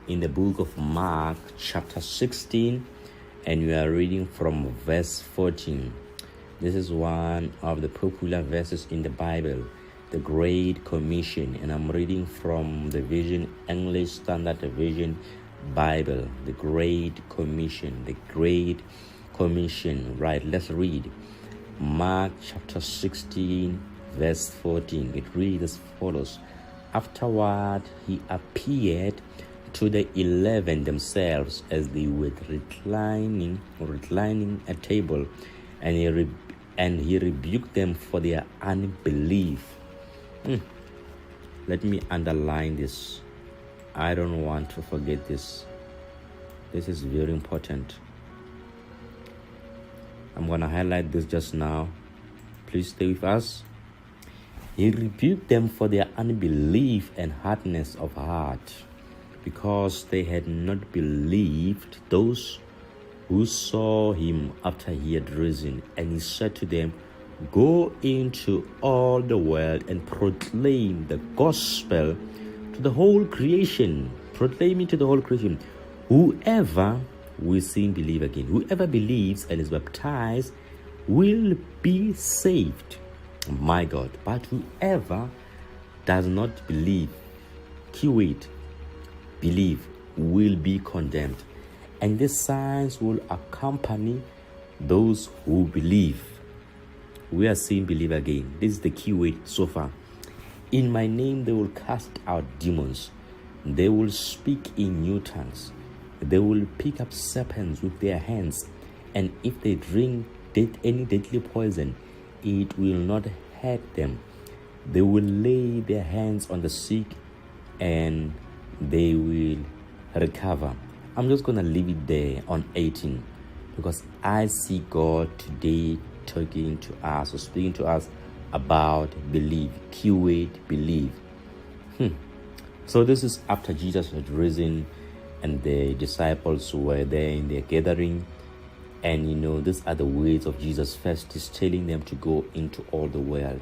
in the book of Mark, chapter 16, and we are reading from verse 14. This is one of the popular verses in the Bible, the Great Commission, and I'm reading from the Vision English Standard Version Bible, the Great Commission, the Great Commission. Right, let's read Mark chapter 16, verse 14. It reads as follows. Afterward, he appeared to the 11 themselves as they were reclining at table, and he rebuked them for their unbelief. Let me underline this. I don't want to forget this. This is very important. I'm going to highlight this just now. Please stay with us. He rebuked them for their unbelief and hardness of heart, because they had not believed those who saw him after he had risen. And he said to them, "Go into all the world and proclaim the gospel to the whole creation." Proclaim it to the whole creation. Whoever will see believe again. Whoever believes and is baptized will be saved. My God. But whoever does not believe, keyword, believe, will be condemned. And these signs will accompany those who believe. We are seeing believe again. This is the keyword so far. In my name they will cast out demons. They will speak in new tongues. They will pick up serpents with their hands. And if they drink any deadly poison, it will not hurt them. They will lay their hands on the sick and they will recover. I'm just going to leave it there on 18, because I see God today talking to us or speaking to us about believe. Keyword, believe. So this is after Jesus had risen and the disciples were there in their gathering. And these are the words of Jesus. First, he's telling them to go into all the world.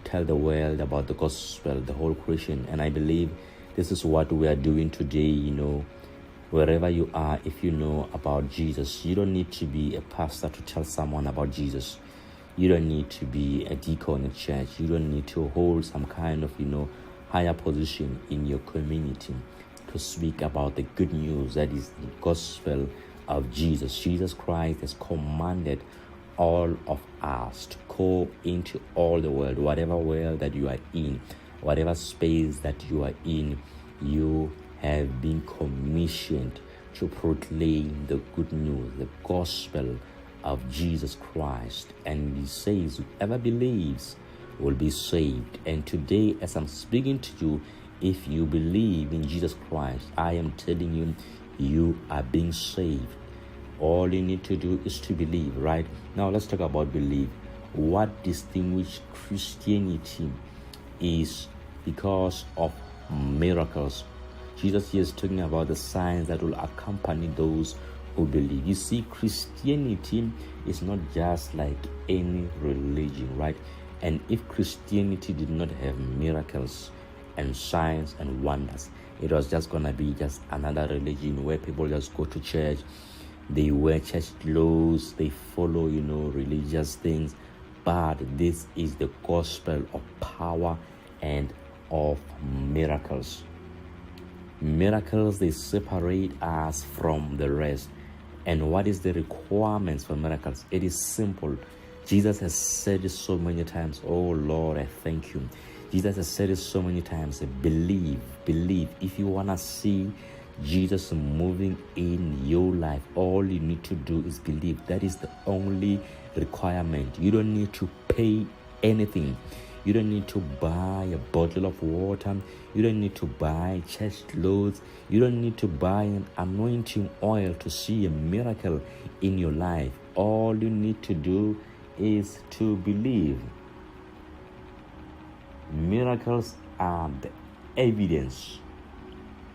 Tell the world about the gospel, the whole creation. And I believe this is what we are doing today. Wherever you are, if you know about Jesus, you don't need to be a pastor to tell someone about Jesus. You don't need to be a deacon in church. You don't need to hold some kind of, higher position in your community to speak about the good news that is the gospel of Jesus. Jesus Christ has commanded all of us to go into all the world, whatever world that you are in, whatever space that you are in, you have been commissioned to proclaim the good news, the gospel of Jesus Christ. And he says, whoever believes will be saved. And today, as I'm speaking to you, if you believe in Jesus Christ, I am telling you, you are being saved. All you need to do is to believe, right? Now let's talk about belief. What distinguishes Christianity is because of miracles. Jesus here is talking about the signs that will accompany those who believe. You see, Christianity is not just like any religion, right? And if Christianity did not have miracles and signs and wonders, it was just gonna be just another religion where people just go to church, they wear church clothes, they follow, religious things. But this is the gospel of power and of miracles. Miracles, they separate us from the rest. And what is the requirements for miracles? It is simple. Jesus has said it so many times. Oh Lord, I thank you. Jesus has said it so many times. Believe, believe. If you want to see Jesus moving in your life, all you need to do is believe. That is the only requirement. You don't need to pay anything. You don't need to buy a bottle of water. You don't need to buy church clothes. You don't need to buy an anointing oil to see a miracle in your life. All you need to do is to believe. Miracles are the evidence,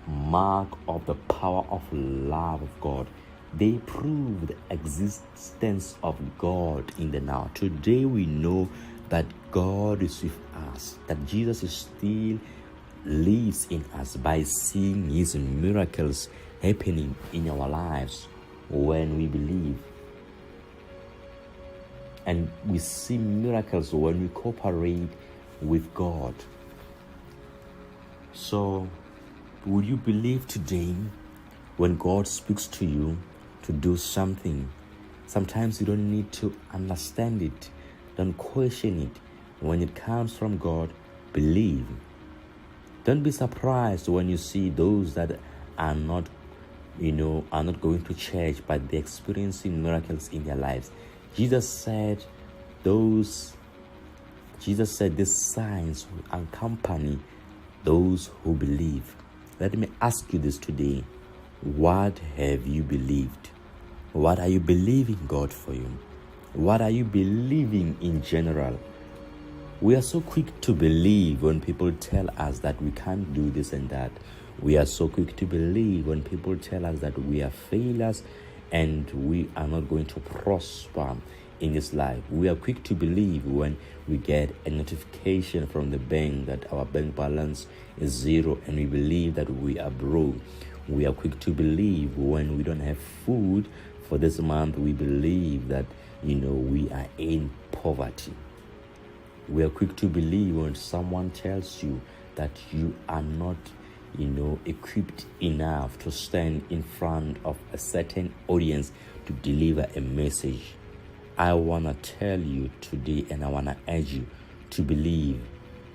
mark of the power of love of God. They prove the existence of God in the now. Today we know that God is with us, that Jesus is still lives in us by seeing His miracles happening in our lives when we believe. And we see miracles when we cooperate with God. So, would you believe today when God speaks to you to do something? Sometimes you don't need to understand it. Don't question it. When it comes from God, believe. Don't be surprised when you see those that are not going to church, but they're experiencing miracles in their lives. Jesus said these signs will accompany those who believe. Let me ask you this today. What have you believed? What are you believing God for you? What are you believing in general? We are so quick to believe when people tell us that we can't do this and that. We are so quick to believe when people tell us that we are failures and we are not going to prosper in this life. We are quick to believe when we get a notification from the bank that our bank balance is zero and we believe that we are broke. We are quick to believe when we don't have food for this month. We believe that we are in poverty. We are quick to believe when someone tells you that you are not equipped enough to stand in front of a certain audience to deliver a message. I want to tell you today, and I want to urge you to believe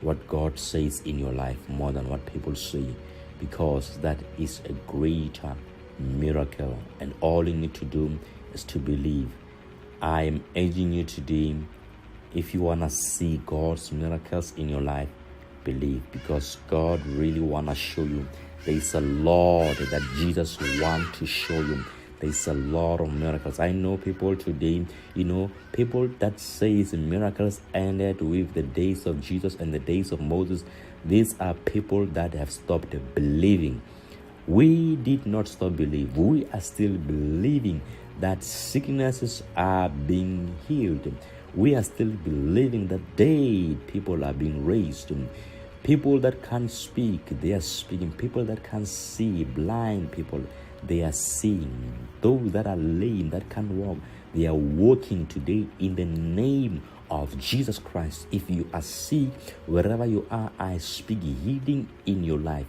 what God says in your life more than what people say, because that is a greater miracle, and all you need to do is to believe. I am urging you today, if you want to see God's miracles in your life, believe, because God really want to show you. There is a lot that Jesus want to show you. There is a lot of miracles. I know people today, people that says miracles ended with the days of Jesus and the days of Moses. These are people that have stopped believing. We did not stop believing. We are still believing that sicknesses are being healed. We are still believing that dead people are being raised. People that can't speak, they are speaking. People that can't see, blind people, they are seeing. Those that are lame, that can't walk, they are walking today in the name of Jesus Christ. If you are sick, wherever you are, I speak healing in your life.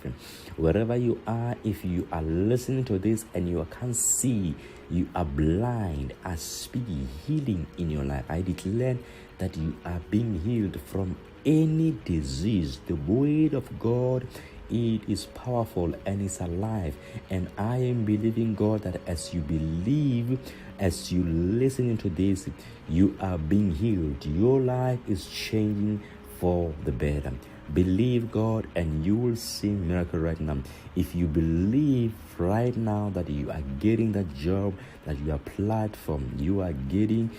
Wherever you are, if you are listening to this and you can't see, you are blind, I speak healing in your life. I declare that you are being healed from any disease. The word of God, it is powerful and it's alive. And I am believing, God, that as you believe, as you listen to this, you are being healed. Your life is changing for the better. Believe God and you will see miracle right now. If you believe right now that you are getting that job that you applied for, you are getting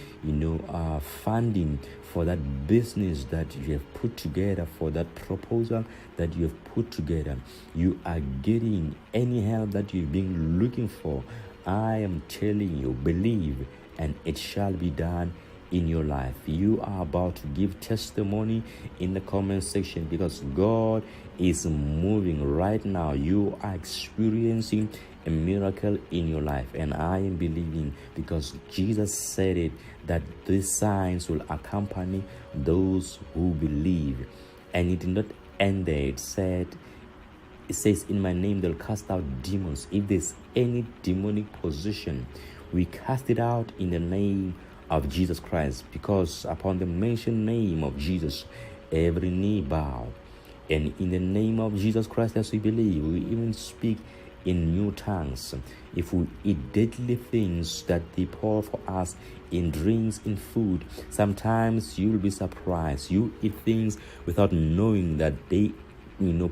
funding for that business that you have put together, for that proposal that you have put together, you are getting any help that you've been looking for, I am telling you, believe and it shall be done in your life. You are about to give testimony in the comment section, because God is moving right now. You are experiencing a miracle in your life, and I am believing, because Jesus said it, that these signs will accompany those who believe. And it did not end there. It says, in my name they'll cast out demons. If there's any demonic possession, we cast it out in the name of Jesus Christ, because upon the mentioned name of Jesus, every knee bow. And in the name of Jesus Christ, as we believe, we even speak in new tongues. If we eat deadly things that they pour for us in drinks, in food, sometimes you'll be surprised. You eat things without knowing that they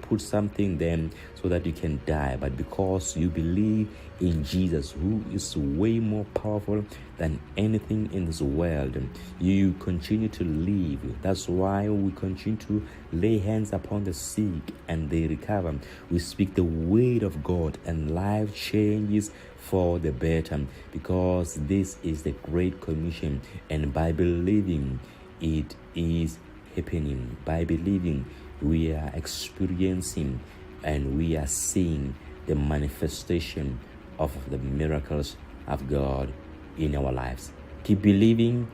put something there so that you can die. But because you believe in Jesus, who is way more powerful than anything in this world, you continue to live. That's why we continue to lay hands upon the sick and they recover. We speak the word of God and life changes for the better, because this is the Great Commission, and by believing it is happening. By believing we are experiencing and we are seeing the manifestation of the miracles of God in our lives. Keep believing,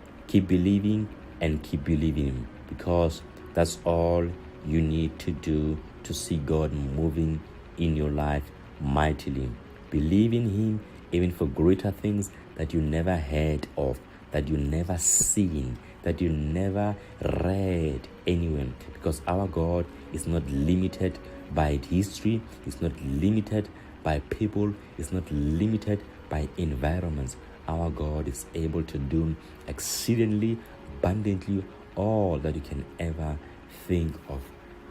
and keep believing, because that's all you need to do to see God moving in your life mightily. Believe in Him even for greater things that you never heard of, that you never seen, that you never read anywhere, because our God is not limited by history, it's not limited by people, it's not limited by environments. Our God is able to do exceedingly abundantly all that you can ever think of.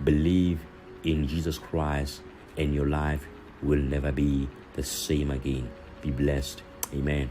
Believe in Jesus Christ and your life will never be the same again. Be blessed. Amen.